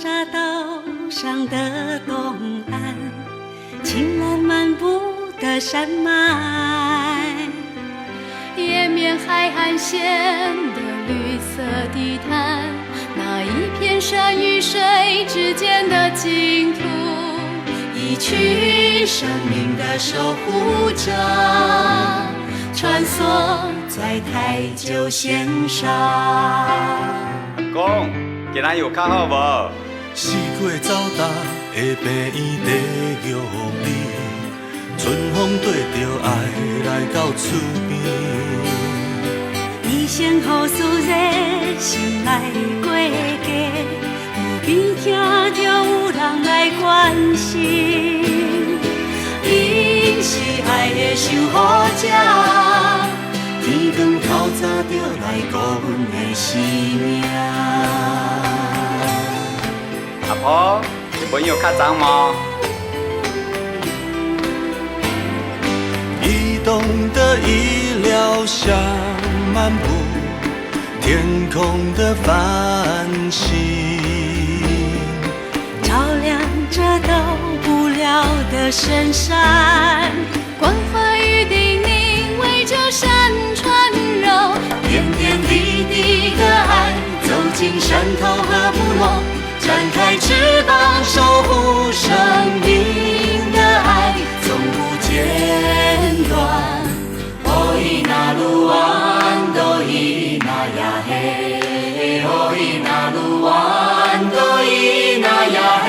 沙岛上的东岸，青蓝漫步的山脉，延绵海岸线的绿色地毯，那一片山与水之间的净土，一群生命的守护者，穿梭在台九线上。阿公，今仔有较好无？四季走踏的病院在玉里，春风对着爱来到厝边。你先好思热心来过家，有边听着有人来关心。因是爱的守护者，天光透早就来顾阮的生命。阿婆，你朋友较脏吗？移动的医疗像漫步天空的繁星，照亮这到不了的深山，关怀与叮咛围着山川绕，点点滴滴的爱走进山头和部落，展开翅膀守护生命的爱从不间断。哦伊那鲁湾多伊那呀嘿，哦伊那鲁湾多伊那呀嘿，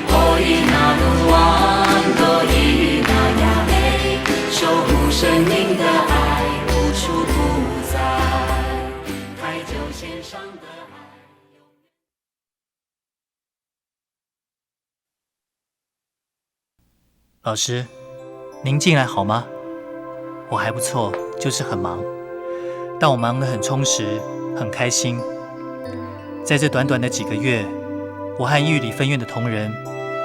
哦伊那鲁湾多伊那呀嘿，守护生命的爱无处不在，台九线上的爱。老师，您进来好吗？我还不错，就是很忙，但我忙得很充实，很开心。在这短短的几个月，我和玉里分院的同仁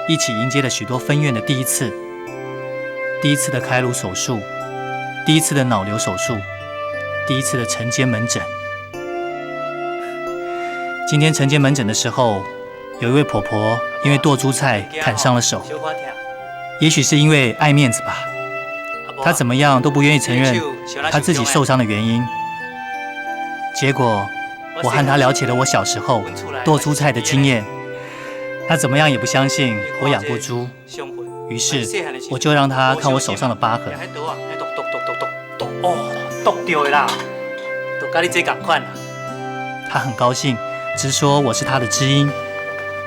一起迎接了许多分院的第一次：第一次的开颅手术，第一次的脑瘤手术，第一次的晨间门诊。今天晨间门诊的时候，有一位婆婆因为剁猪菜砍伤了手，也许是因为爱面子吧，她怎么样都不愿意承认她自己受伤的原因。结果我和她聊起了我小时候剁猪菜的经验，她怎么样也不相信我养过猪，于是我就让她看我手上的疤痕。哦，剁掉的啦，都跟你这同款啦。她很高兴，直说我是她的知音。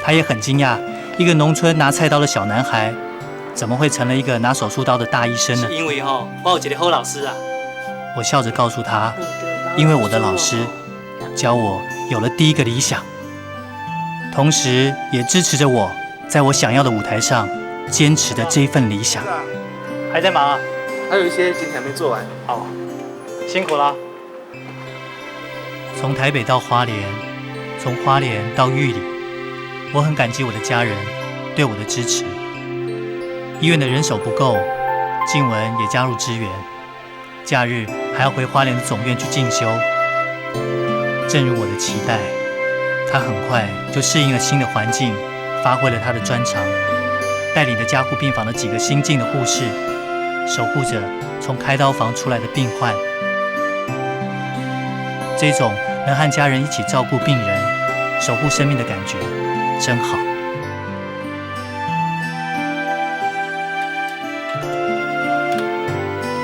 她也很惊讶，一个农村拿菜刀的小男孩，怎么会成了一个拿手术刀的大医生呢？因为我有一个好老师啊。我笑着告诉他，因为我的老师教我有了第一个理想，同时也支持着我在我想要的舞台上坚持的这一份理想。还在忙啊？还有一些今天还没做完。好，辛苦了。从台北到花莲，从花莲到玉里，我很感激我的家人对我的支持。医院的人手不够，静文也加入支援，假日还要回花莲的总院去进修。正如我的期待，他很快就适应了新的环境，发挥了他的专长，带领着加护病房的几个新进的护士，守护着从开刀房出来的病患。这种能和家人一起照顾病人、守护生命的感觉，真好。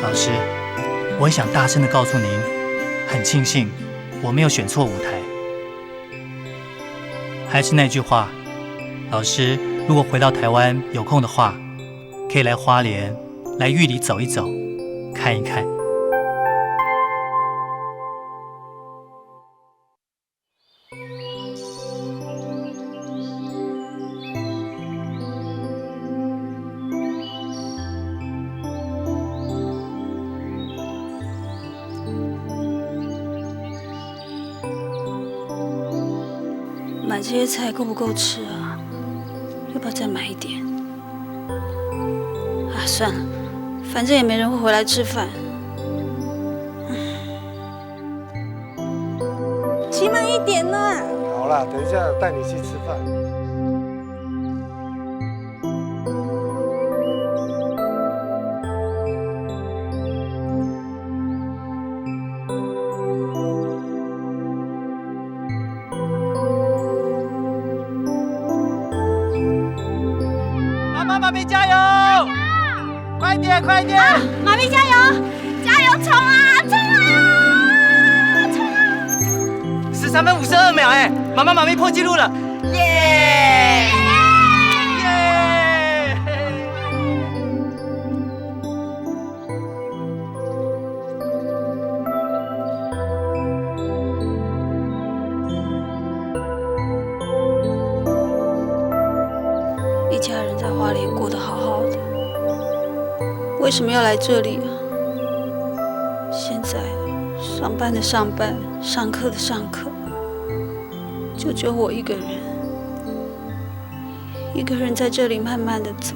老师，我很想大声地告诉您，很庆幸我没有选错舞台。还是那句话，老师，如果回到台湾有空的话，可以来花莲、来玉里走一走，看一看。买这些菜够不够吃啊？要不要再买一点？啊，算了，反正也没人会回来吃饭。骑慢一点啦！好好啦，等一下带你去吃饭。妈咪加油！快点快点！妈咪加油！加油冲啊冲啊冲啊！13分52秒哎，妈咪破纪录了！耶！耶！一家人在花莲过得好好的，为什么要来这里啊？现在上班的上班，上课的上课，就只有我一个人，一个人在这里慢慢的走，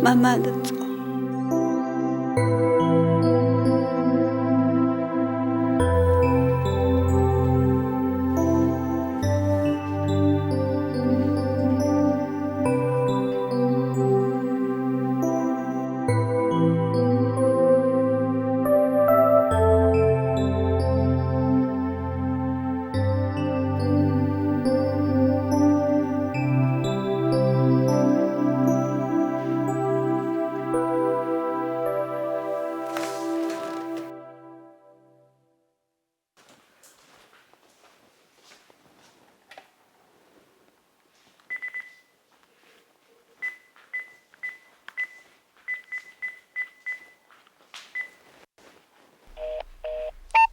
慢慢的走。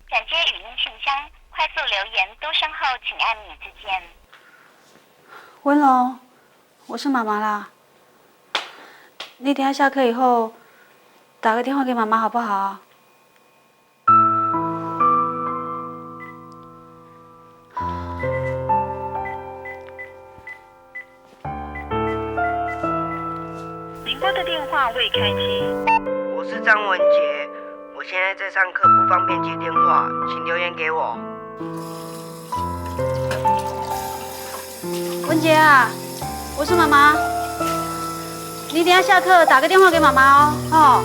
转接语音信箱，快速留言，多声后请按米字键。文龙，我是妈妈啦。你等一下下课以后打个电话给妈妈好不好？您拨的电话未开机。我是张文杰，我现在在上课，不方便接电话，请留言给我。文杰啊，我是妈妈。你等一下下课打个电话给妈妈哦。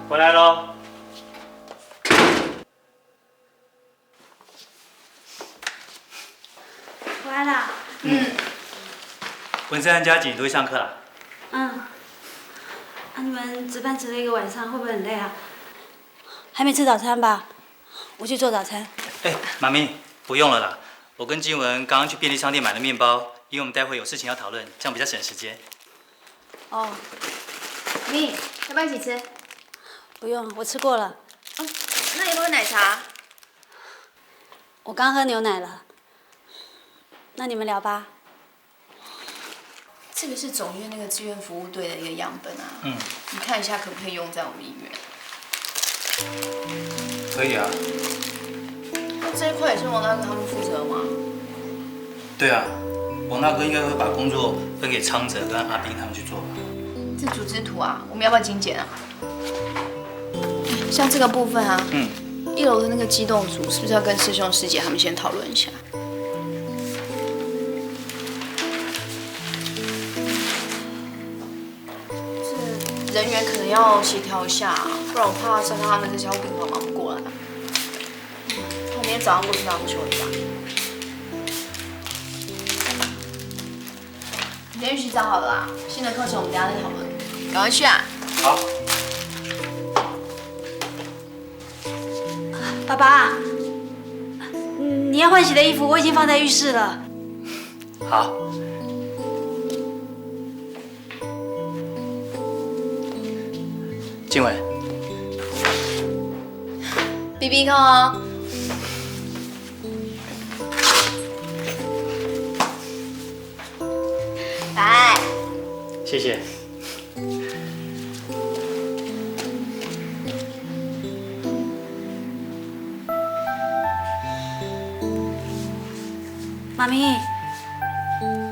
回来喽。回来啦。文森和嘉景都去上课了。你们值班值了一个晚上，会不会很累啊？还没吃早餐吧？我去做早餐。妈咪，不用了啦。我跟静文刚刚去便利商店买了面包，因为我们待会有事情要讨论，这样比较省时间。哦。咪，要不要一起吃？不用，我吃过了。哦，那有没有奶茶？我刚喝牛奶了。那你们聊吧。这个是总医院那个志愿服务队的一个样本啊。你看一下可不可以用在我们医院？可以啊。那这一块也是王大哥他们负责吗？对啊，王大哥应该会把工作分给昌哲跟阿斌他们去做吧。这组织图啊，我们要不要精简啊？像这个部分啊，1楼的那个机动组是不是要跟师兄师姐他们先讨论一下？这人员可能要协调一下，不然我怕珊珊他们这些护病房忙不过来。我明天早上过去让他们修一下。你先预习找好了啦，新的课程我们等一下再讨论。赶快去啊！好。爸爸，你要换洗的衣服我已经放在浴室了。好。静文， BB 扣哦。来，谢谢。妈咪，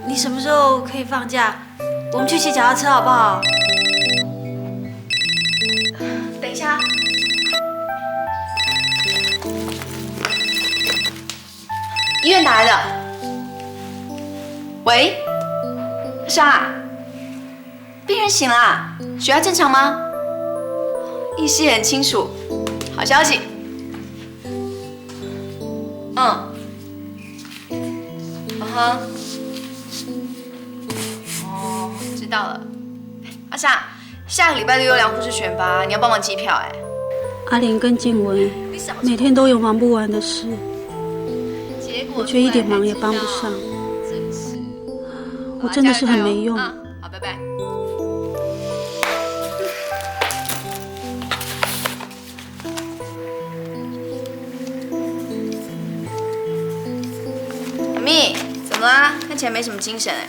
你什么时候可以放假？我们去骑脚踏车好不好？等一下。医院打来的。喂，莎，病人醒了，血压正常吗？意识也很清楚，好消息。哦，知道了。阿莎，下个礼拜6有2护士选拔，你要帮忙机票哎。阿玲跟静文每天都有忙不完的事，我却一点忙也帮不上。我真的是很没用。好，拜拜。阿蜜，怎么啦？看起来没什么精神哎。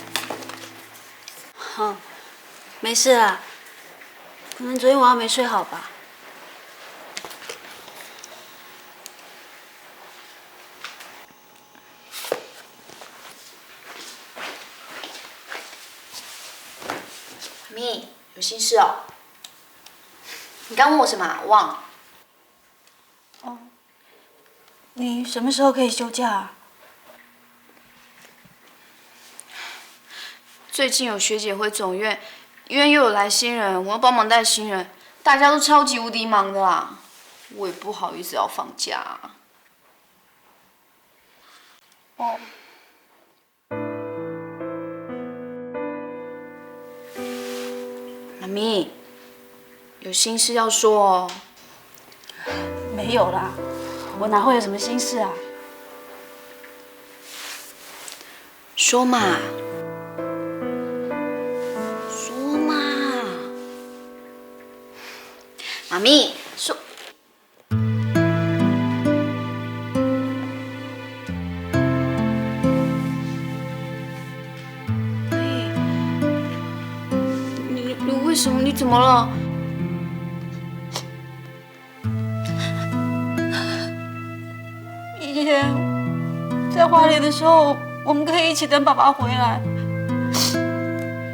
哦，没事啦，可能昨天晚上没睡好吧。阿蜜，有心事哦。你刚问我什么啊？我忘了。哦，你什么时候可以休假啊？最近有学姐回总院，医院又有来新人，我要帮忙带新人，大家都超级无敌忙的啦，我也不好意思要放假。哦。妈咪，有心事要说哦。没有啦，我哪会有什么心事啊？说嘛。妈咪说，你为什么？你怎么了？以前在花莲的时候，我们可以一起等爸爸回来。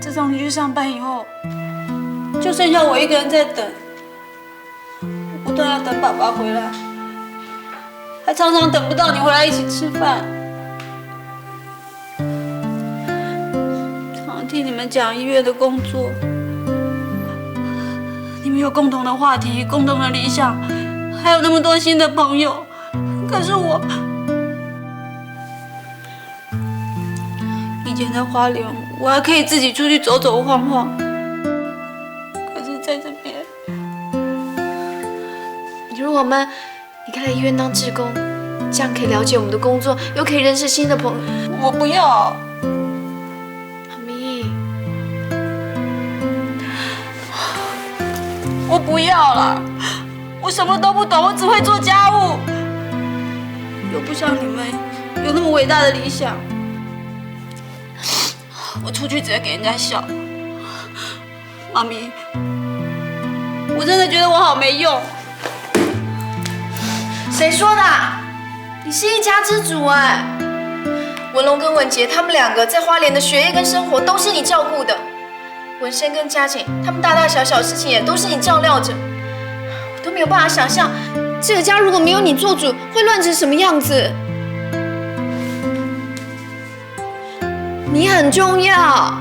自从你去上班以后，就剩下我一个人在等。不断要等爸爸回来，还常常等不到你回来一起吃饭。常常听你们讲医院的工作，你们有共同的话题、共同的理想，还有那么多新的朋友。可是我以前在花莲，我还可以自己出去走走晃晃。可是在这边，如果我们离开了医院当志工，这样可以了解我们的工作，又可以认识新的朋友。我不要，阿咪，我不要了。我什么都不懂，我只会做家务，又不像你们有那么伟大的理想。我出去只会给人家笑。妈咪，我真的觉得我好没用。谁说的？你是一家之主哎！文龙跟文杰他们2个在花莲的学业跟生活都是你照顾的，文生跟嘉景他们大大小小事情也都是你照料着，我都没有办法想象这个家如果没有你做主会乱成什么样子。你很重要，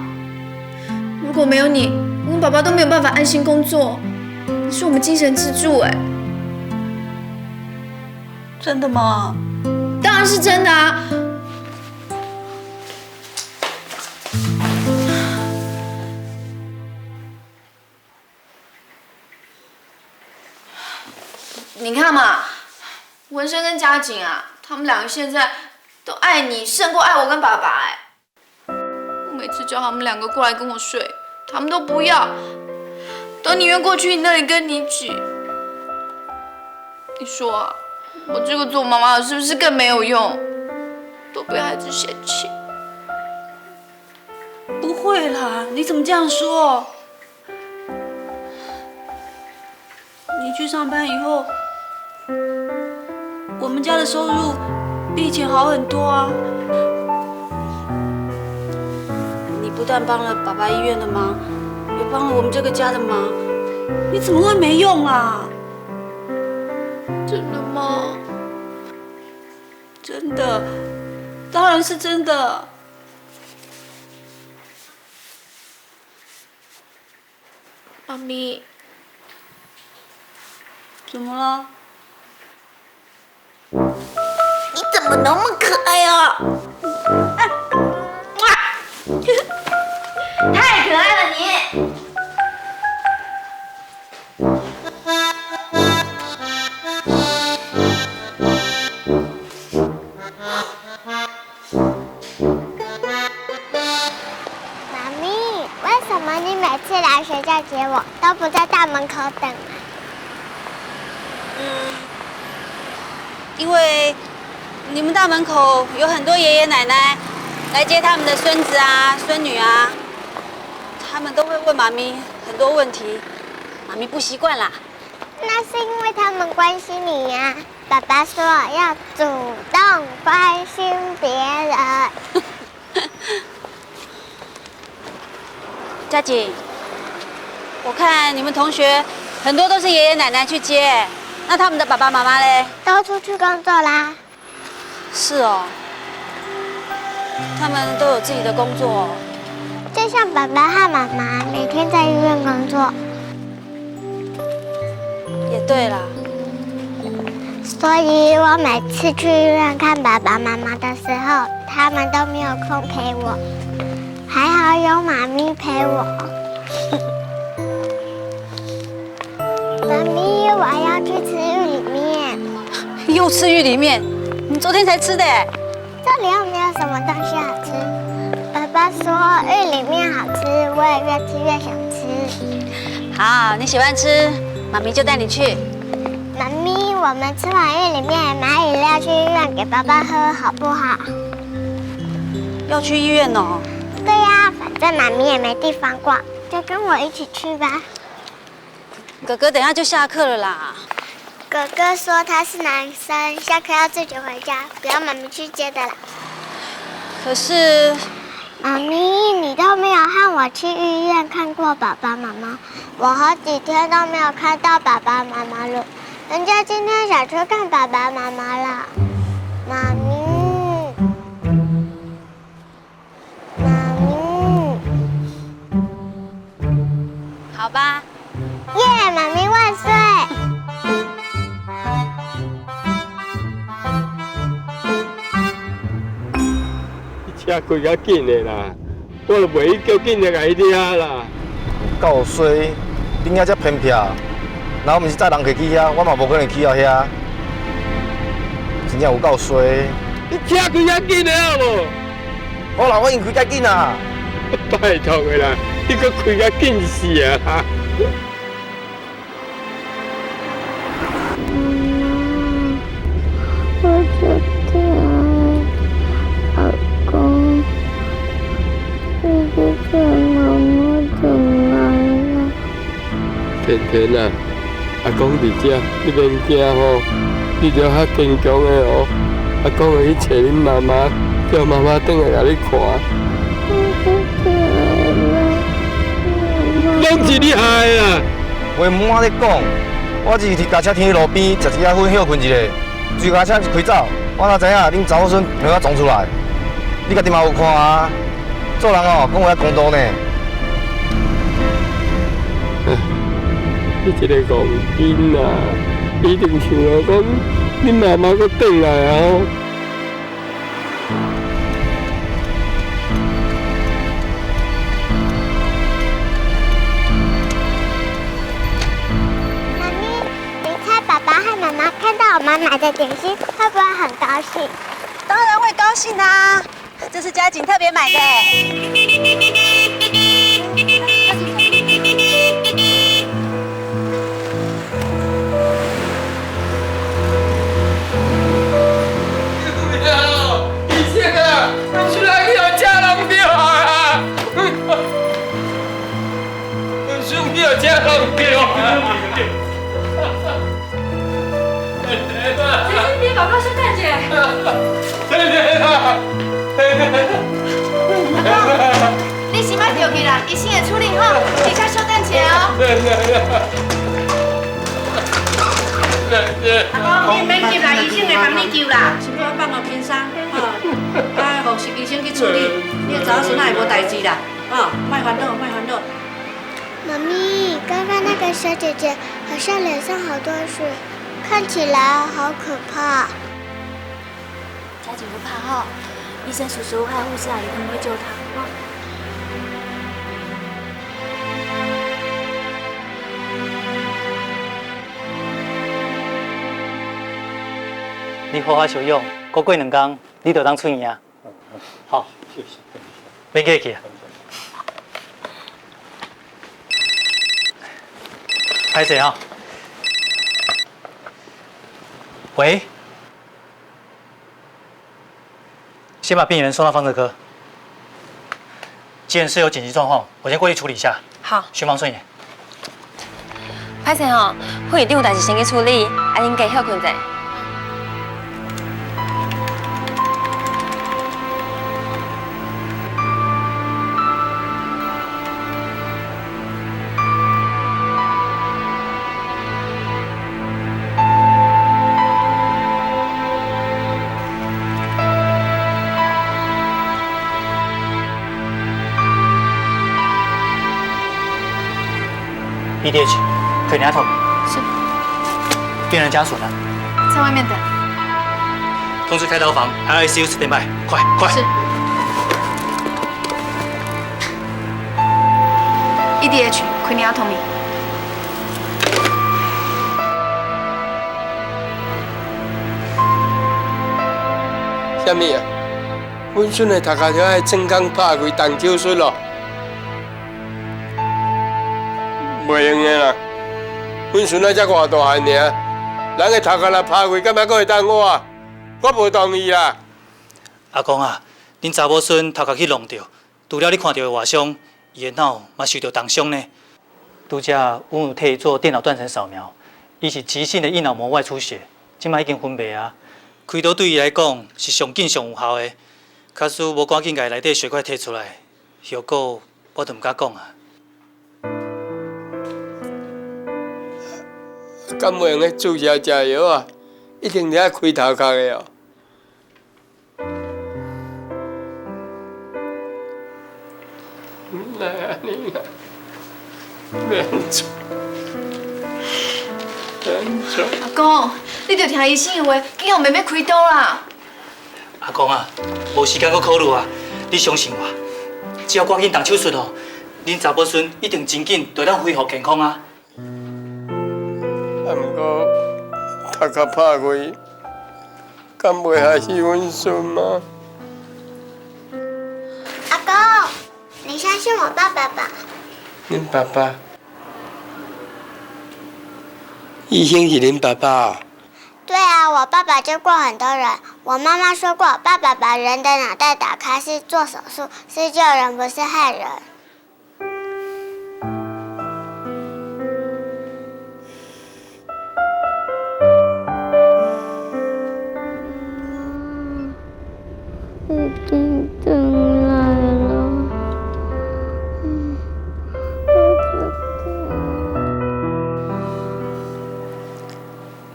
如果没有你，我跟爸爸都没有办法安心工作。你是我们精神支柱哎。真的吗？当然是真的啊！你看嘛，文生跟嘉景啊，他们2个现在都爱你胜过爱我跟爸爸哎。我每次叫他们2个过来跟我睡，他们都不要，都宁愿过去你那里跟你举。你说啊，我这个做妈妈的是不是更没有用？都被孩子嫌弃。不会啦，你怎么这样说？你去上班以后，我们家的收入比以前好很多啊。你不但帮了爸爸医院的忙，也帮了我们这个家的忙，你怎么会没用啊？真的吗？真的，当然是真的。妈咪，怎么了？你怎么那么可爱啊？太可爱了你！妈咪，为什么你每次来学校接我都不在大门口等啊？因为你们大门口有很多爷爷奶奶来接他们的孙子啊、孙女啊，他们都会问妈咪很多问题，妈咪不习惯啦。那是因为他们关心你呀。爸爸说要主动关心别人。佳景，我看你们同学很多都是爷爷奶奶去接，那他们的爸爸妈妈嘞？都出去工作啦。是哦，他们都有自己的工作哦。就像爸爸和妈妈每天在医院工作。也对啦。所以我每次去医院看爸爸妈妈的时候，他们都没有空陪我，还好有妈咪陪我。妈咪，我要去吃玉里面。又吃玉里面？你昨天才吃的哎。这里又没有什么东西好吃。爸爸说玉里面好吃，我也越吃越想吃。好，你喜欢吃，妈咪就带你去。妈咪，我们吃完玉里面买饮料去医院给爸爸喝，好不好？要去医院哦？对呀，反正妈咪也没地方逛，就跟我一起去吧。哥哥等一下就下课了啦。哥哥说他是男生，下课要自己回家，不要妈咪去接的啦。可是，妈咪，你都没有和我去医院看过爸爸妈妈，我好几天都没有看到爸爸妈妈了。人家今天想去看爸爸妈妈了。妈咪，妈咪，好吧。耶，妈咪万岁！车开较紧的啦，我就袂叫紧的甲伊抓啦。够衰，恁遐遮偏僻，然后毋是载人客去遐，我嘛无可能去到遐。真正有够衰。你车开较紧的好无？好啦，我已经开较紧啦。拜托的啦，你搁开较紧是啊。我觉得阿公是不是妈妈怎么了？甜甜啊，阿公伫遮，你免惊吼，你着较坚强的哦。阿公会去找恁妈妈，叫妈妈转来甲你看。拢是你害的啦！话唔好咧讲，我只是伫驾车停喺路边，食一下薰休困一下。追驾车一开走，我哪知影恁查某孙两个撞出来？你家己嘛有看啊？做人哦，讲话要公道呢。你这个戆囡啊，一定想到讲恁妈妈搁转来啊！妈咪，你猜爸爸和妈妈看到我们买的点心，会不会很高兴？当然会高兴啦，这是佳景特别买的。你报告圣诞节。你先别着急啦，医生会处理好，你先稍等一下阿公，你免急啦，医生会帮你救啦。是我放落冰箱，啊，护士医生去处理，你的查某孙仔会无代志啦，莫烦恼，莫烦恼。妈咪，刚刚那个小姐姐好像脸上好多水，看起来好可怕。嘉景不怕哈，医生叔叔还有护士阿姨他们会救她。你好好休养，过2天你就当出院啊。好，免客气啊。拍谁啊？喂，先把病人送到放射科。急诊室有紧急状况，我先过去处理一下。好，先放顺眼。歹势吼，副院长有代志先去处理，啊，恁家休困者。EDH，可尼亚痛。是。病人家属呢？在外面等。通知开刀房 ，ICU stand by，快快。是。EDH， craniotomy。什么啊？阮孙的头壳条爱正刚拍开动手术咯。袂用的啦，阮孙仔才偌大汉尔，人的头壳若拍开，敢还阁会当活？我无同意啦。阿公啊，恁查某孙头壳去弄着，除了你看到的外伤，伊的脑嘛受到重伤呢。拄则阮有替伊做电脑断层扫描，伊是急性的硬脑膜外出血，即摆已经昏迷啊。开刀对伊来讲是上紧上有效的，假使无赶紧甲伊内底血块摕出来，后果我就毋敢讲啊。敢袂用咧注射食药啊？一定得开头壳的哦。来安尼啦，免做，免做。阿公，你着听医生的话，今后慢慢开刀啦。阿公啊，无时间搁考虑啊，你相信我，只要赶紧动手术哦，恁查某孙一定真紧就当恢复健康啊。啊，毋过头壳拍开，敢袂害死阮孙吗？阿公，你相信我爸爸吧？恁爸爸？医生是恁爸爸啊？对啊，我爸爸救过很多人。我妈妈说过，爸爸把人的脑袋打开是做手术，是救人，不是害人。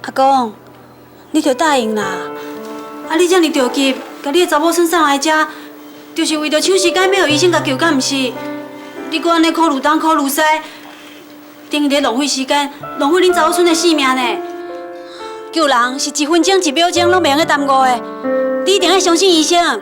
阿公，你着答应啦！啊，你这么着急，甲你的查某孙送来遮，就是为着抢时间，要互医生甲救，敢毋是？你搁安尼考虑东考虑西，等于咧浪费时间，浪费恁查某孙的性命呢。救人是1分钟1秒钟拢袂用咧耽误的，你一定要相信医生。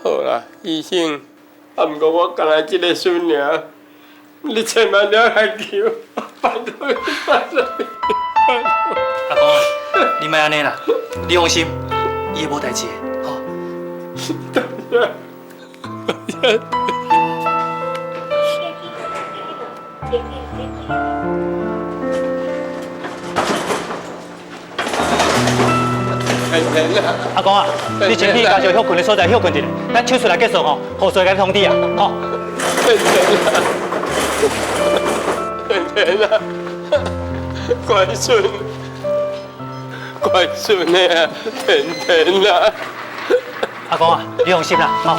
好啦，医生，啊，毋过我干来一个孙尔，你千万了来救，拜托你，拜托你，拜托。阿公啊，你莫安尼啦，你放心，伊会无代志的，吼。阿公啊，你前去家就休困的所在休困一下，咱手术来结束吼，护士甲你通知啊，吼。甜啊，乖孙的啊，甜啊。阿公啊，你放心啦，吼。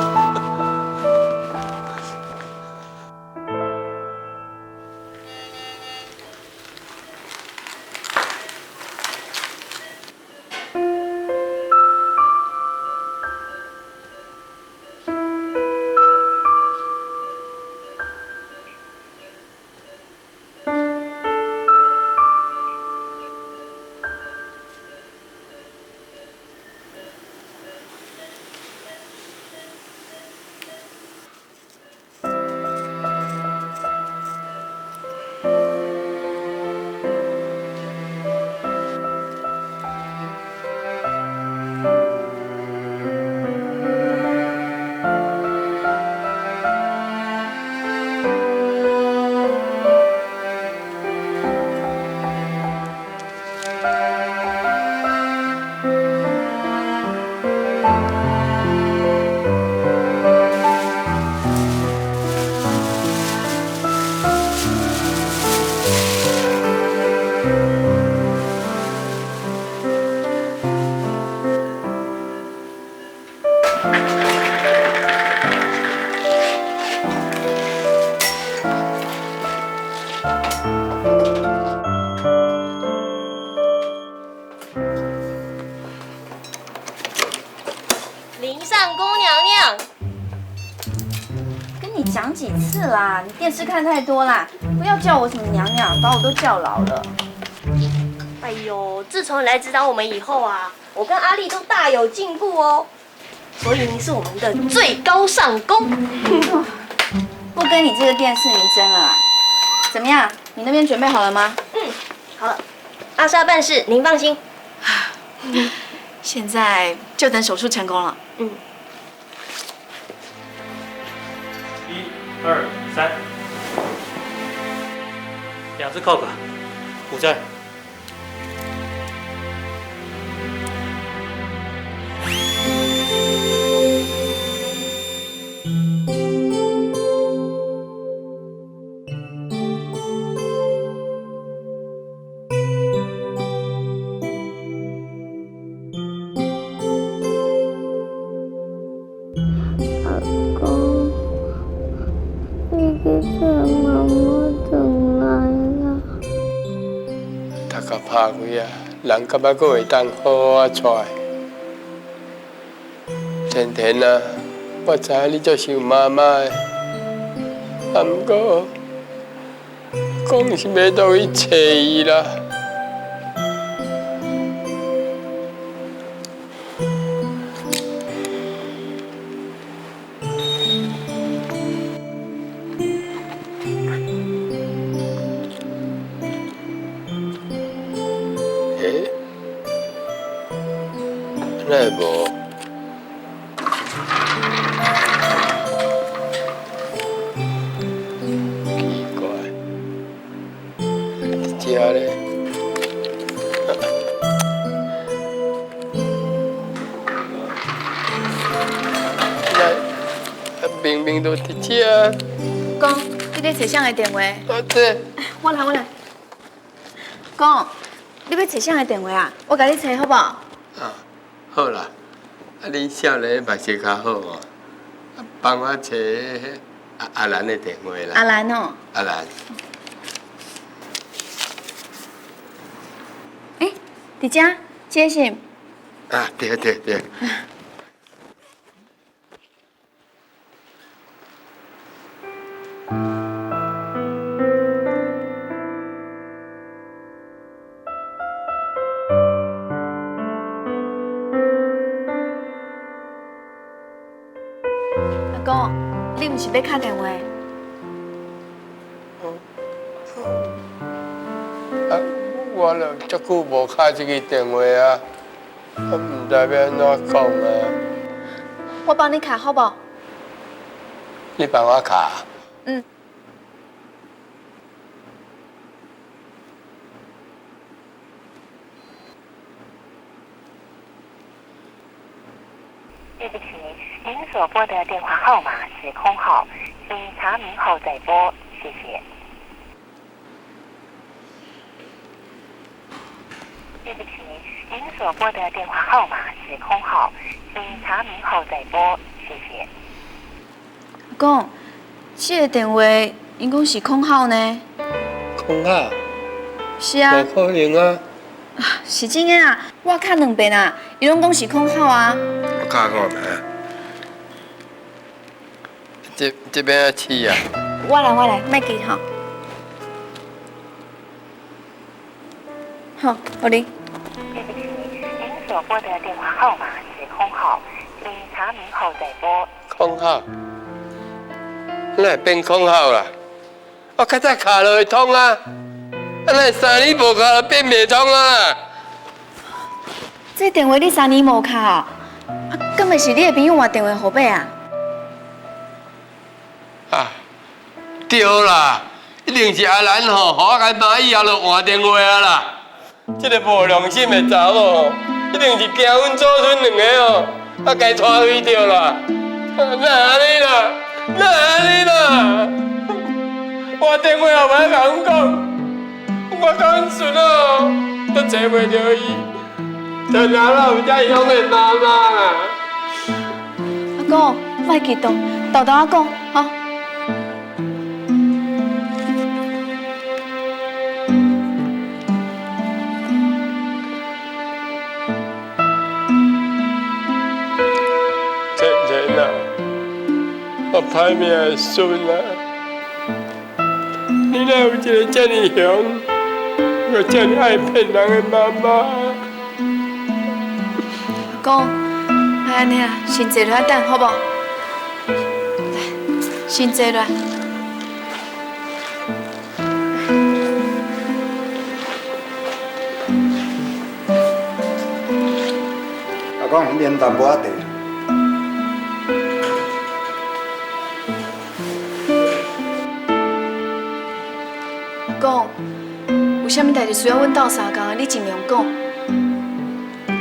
讲几次啦？你电视看太多啦，不要叫我什么娘娘，把我都叫老了。哎呦，自从你来指导我们以后啊，我跟阿丽都大有进步哦。所以您是我们的最高上宫。不跟你这个电视迷争了啦。怎么样？你那边准备好了吗？好了。阿莎办事，您放心。现在就等手术成功了。1、2、3，两只扣子，鼓这儿。拍开啊，人感觉佫会当好啊出来。甜甜啊，我知影你足想妈妈的，啊毋过讲是要倒去找伊啦。那无，奇怪，伫遮咧，那明明都伫遮。公，你咧找谁的电话？对。我来。公，你要找谁的电话啊？我甲你找好不好？啊。好啦，啊，你少年目色较好哦，帮我找阿兰的电话啦。阿兰哦。阿兰。伫遮，这是。啊，对。公，你毋是要敲电话？啊，我了足久无敲这个电话啊。我唔知要安怎讲啊。我帮你卡好不好？你帮我卡。嗯。对不起，您所拨的电话号码是空号，请查明后再拨，谢谢。对不起，您所拨的电话号码是空号，请查明后再拨，谢谢。阿公，这个电话应该是空号呢？空号？是啊。不可能啊！是真的啊，我卡2遍啊，伊拢讲是空号啊。我卡看觅。这边要起啊？我来，莫急吼。好，我哩。对不起，您所拨的电话号码是空号，请查明后再拨。空号？哪会变空号啦？我较早卡落会通啊，哪会3年无卡就变袂通啊？这电话你3年无卡哦？啊，敢会是你的朋友换电话号码啊？啊，对啦，一定是阿兰吼，互我甲妈以后就换电话啊啦。这个无良心的查某，一定是惊阮祖孙2个哦，啊，该拖回掉啦。哪安尼啦？哪安尼啦？我电话也袂甲阮讲，我甲阮孙哦，都找袂着伊，就拿到有遮凶的妈妈啦。阿公，莫激动，豆豆阿公，好。我歹命的孙啊！你哪有一个这么凶，又这么爱骗人的妈妈？阿公，安尼啊，先坐落来等，好不好？来，先坐落来。阿公，面淡薄仔茶。讲，有啥物代志需要阮斗相共，你尽量讲。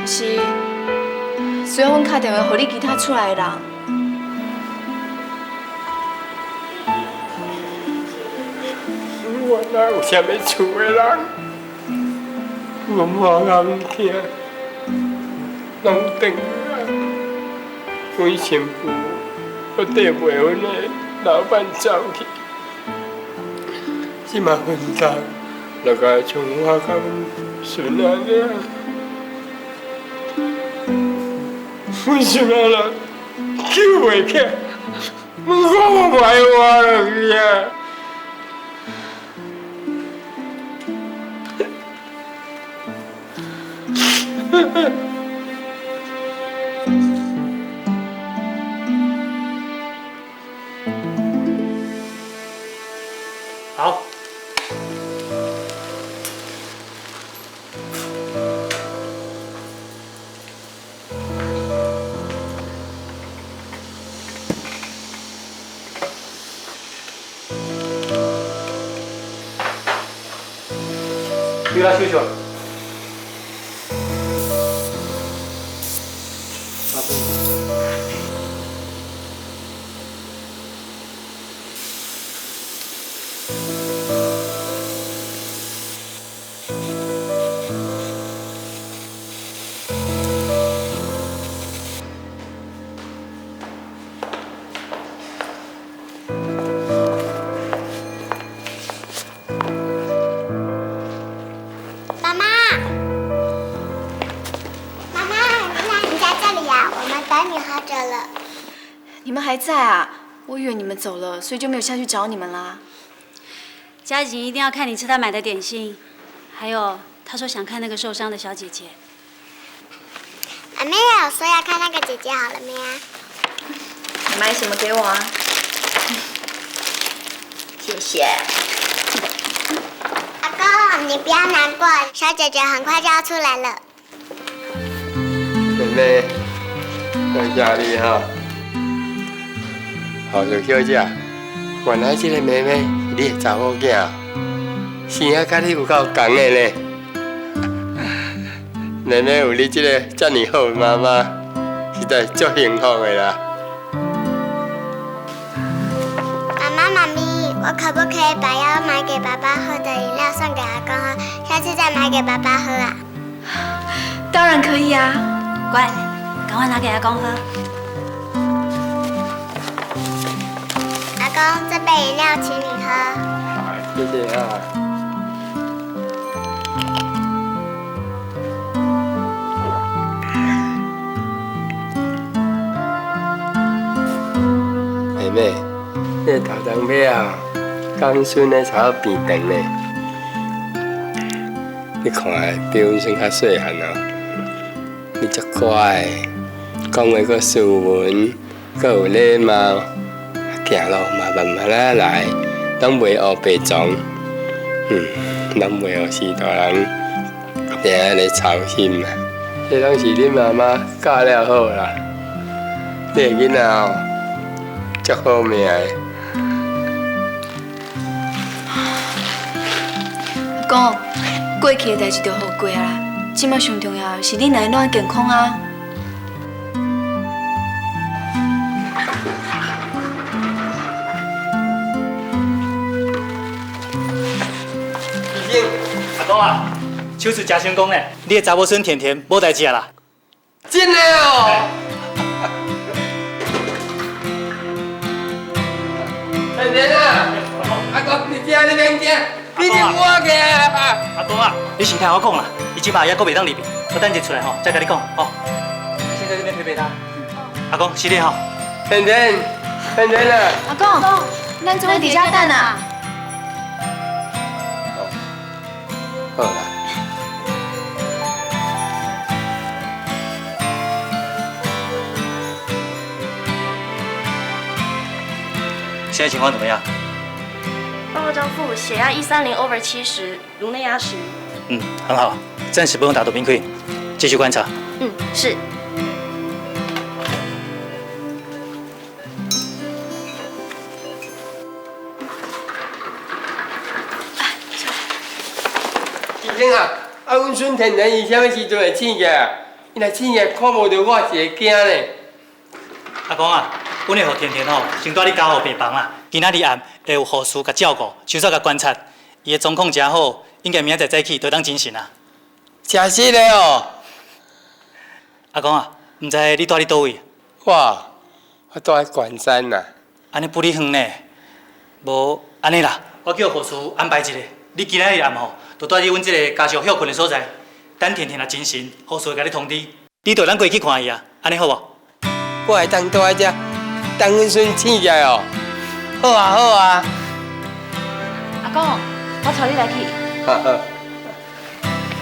是需要阮打电话互你其他厝内的人。我哪有啥物厝的人？我无人听，拢转来。阮媳妇，我缀袂阮的老板走去。即马分担，就该像我甲阮孙安尼啊，阮孙仔啦救袂起，我歹活落去啊！好。你来休息。你们还在啊？我以为你们走了，所以就没有下去找你们啦。嘉景一定要看你吃他买的点心，还有他说想看那个受伤的小姐姐。阿妹有说要看那个姐姐好了没啊？你买什么给我啊？谢谢。阿公，你不要难过，小姐姐很快就要出来了。妹，多谢你哈。好，小小姐，原来这个妹妹是你的查某囝，生啊甲你有够同的呢。妹妹有你这个这么好的妈妈，实在足幸福的啦。妈妈、妈咪，我可不可以把要买给爸爸喝的饮料送给阿公喝？下次再买给爸爸喝啊？当然可以啊，乖，赶快拿给阿公喝。阿公，这杯饮料请你喝。谢谢啊。妹妹，你头当尾啊，刚孙的才变长呢。你看，比阮孙较细汉哦，你足乖，讲话阁斯文，阁有礼貌，行路嘛慢慢仔来，拢袂乌白撞。咱袂学是大人，定安尼操心啊。这拢是恁妈妈教了好啦，你个囡仔哦。足好命的，阿公，过去的代志就好过啦。即摆上重要的是你内暖健康啊。医生，阿公啊，手术真成功嘞！你的查某孙甜甜无代志啦。真的哦。甜甜啊，阿公，你听你免惊，你听我个啊！阿公啊，你先听我讲啦，伊即摆还阁袂当入院，我等一出来吼，再甲你讲吼。你先在这边陪陪他。阿公，是你吼。甜甜，甜甜啊！阿公，咱做伫遮等啊。好啦。现在情况怎么样？报告张副，血压130/70，颅内压10。很好，暂时不用打多冰块，继续观察。是。医生啊，阮孙甜甜伊什么时阵会醒起来？伊若醒起来看无到我，是会惊呢。阿公啊，阮会互甜甜吼，先带你家护病房啦。今仔日暗会有护士甲照顾，稍稍甲观察，伊的状况真好，应该明仔载早起就当精神啊。真实的哦。阿公啊，唔知你住伫倒位？我住喺关山呐。安尼不离远呢。无安尼啦，我叫护士安排一个，你今仔日暗吼，就住伫阮这个家属休困的所在，等甜甜若精神，护士会甲你通知，你就咱过去看伊啊，安尼好无？我会当住喺遮，等阮孙醒起来哦。好啊，好啊。阿公，我带你来去。好。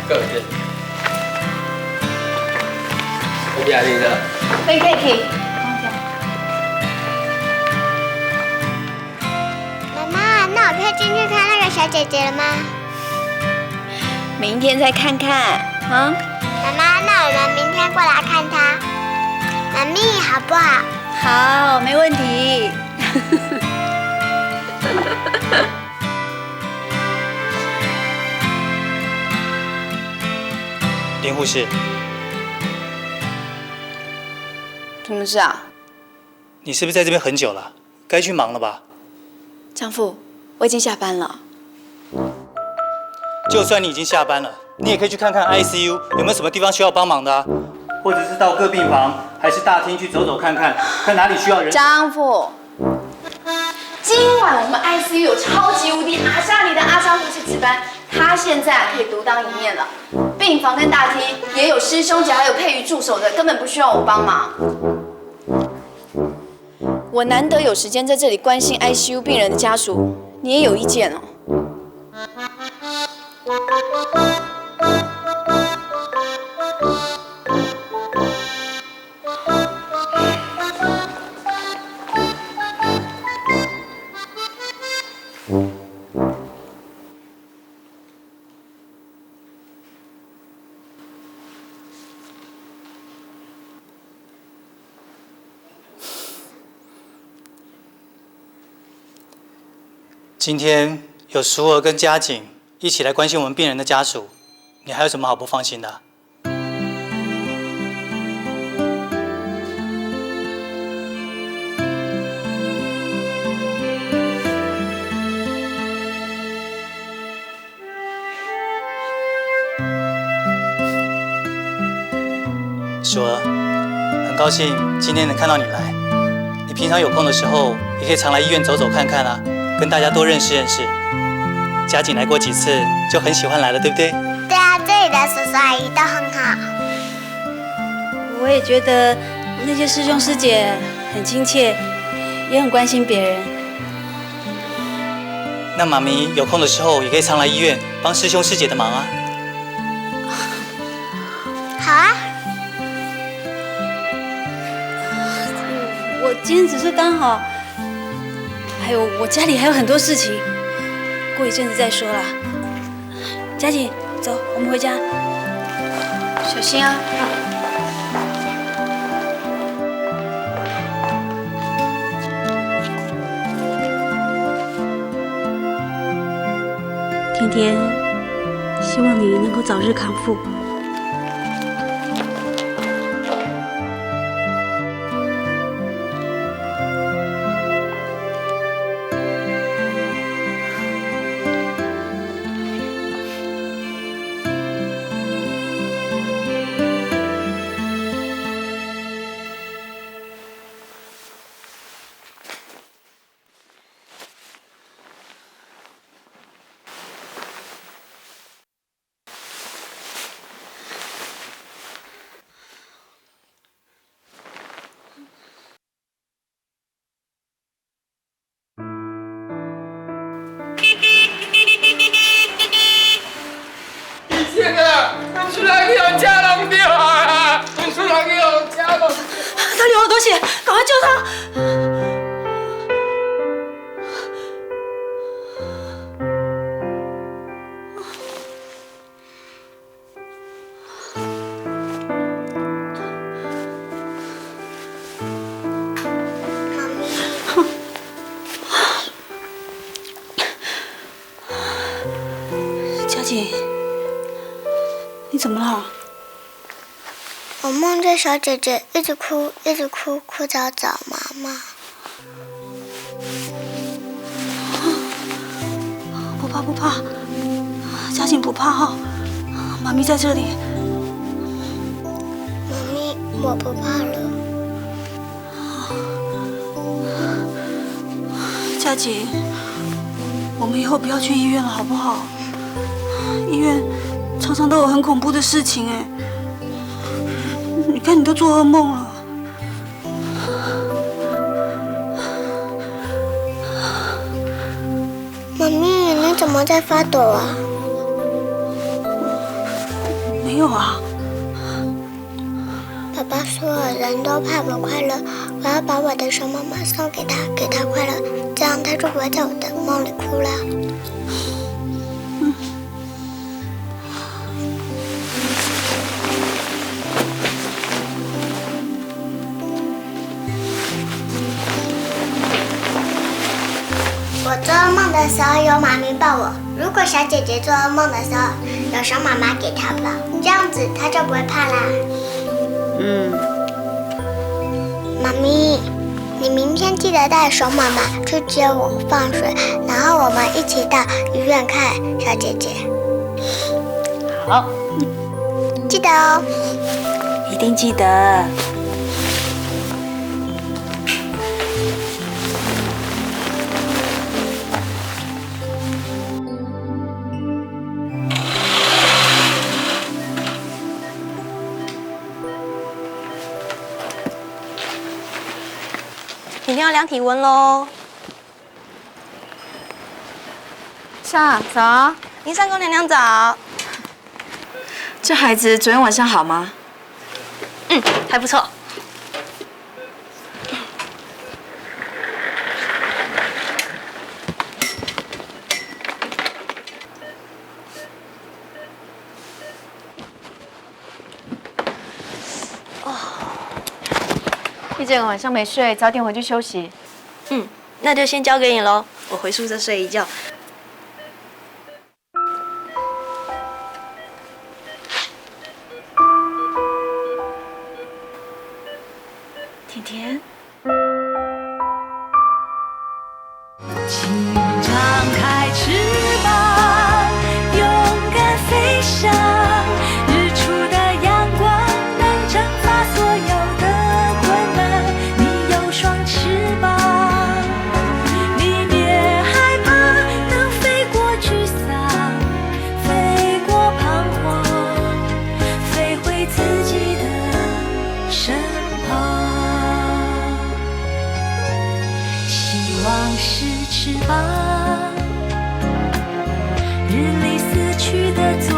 够者。我压力呢？可以。妈妈，那我可以进去看那个小姐姐了吗？明天再看看啊。妈妈，那我们明天过来看她，妈咪好不好？好，没问题。林护士，什么事啊？你是不是在这边很久了？该去忙了吧？张副，我已经下班了。就算你已经下班了，你也可以去看看 ICU 有没有什么地方需要帮忙的啊，或者是到各病房还是大厅去走走看看，看哪里需要人。张副，今晚我们 ICU 有超级无敌阿莎里的阿桑护士值班，他现在可以独当一面了。病房跟大厅也有师兄姐，还有佩瑜助手的，根本不需要我帮忙。我难得有时间在这里关心 ICU 病人的家属，你也有意见哦？今天有淑儿跟嘉景一起来关心我们病人的家属，你还有什么好不放心的啊？淑儿，很高兴今天能看到你来。你平常有空的时候，也可以常来医院走走看看啊，跟大家多认识认识。嘉景来过几次，就很喜欢来了，对不对？对啊，这里的叔叔阿姨都很好。我也觉得那些师兄师姐很亲切，也很关心别人。那妈咪有空的时候，也可以常来医院帮师兄师姐的忙啊。好啊。我今天只是刚好，还有我家里还有很多事情，过一阵子再说啦。嘉景，走，我们回家，小心啊！天天，希望你能够早日康复。出来去互车弄掉啊！出来去互车弄。他流好多血，赶快救他！嘉景，你怎么了？我梦见小姐姐一直哭，一直哭，哭着找妈妈。不怕不怕，嘉景不怕哈，妈咪在这里。妈咪，我不怕了。嘉景，我们以后不要去医院了，好不好？医院常常都有很恐怖的事情哎。你看，你都做噩梦了。妈咪，你怎么在发抖啊？没有啊。爸爸说人都怕不快乐，我要把我的熊妈妈送给他，给他快乐，这样他就不会在我的梦里哭了。我做噩梦的时候有妈咪抱我，如果小姐姐做噩梦的时候有熊妈妈给她抱，这样子她就不会怕啦。妈咪，你明天记得带熊妈妈去接我放学，然后我们一起到医院看小姐姐。好，记得哦。一定记得。一定要量体温喽。夏早，林三公娘娘早。这孩子昨天晚上好吗？还不错。一整个晚上没睡，早点回去休息。那就先交给你喽。我回宿舍睡一觉。甜甜，请张开翅膀，勇敢飞翔。日出的阳光能蒸发所有的困难。你有双翅膀，你别害怕，能飞过沮丧，飞过彷徨，飞回自己的身旁。希望是翅膀，日里死去的昨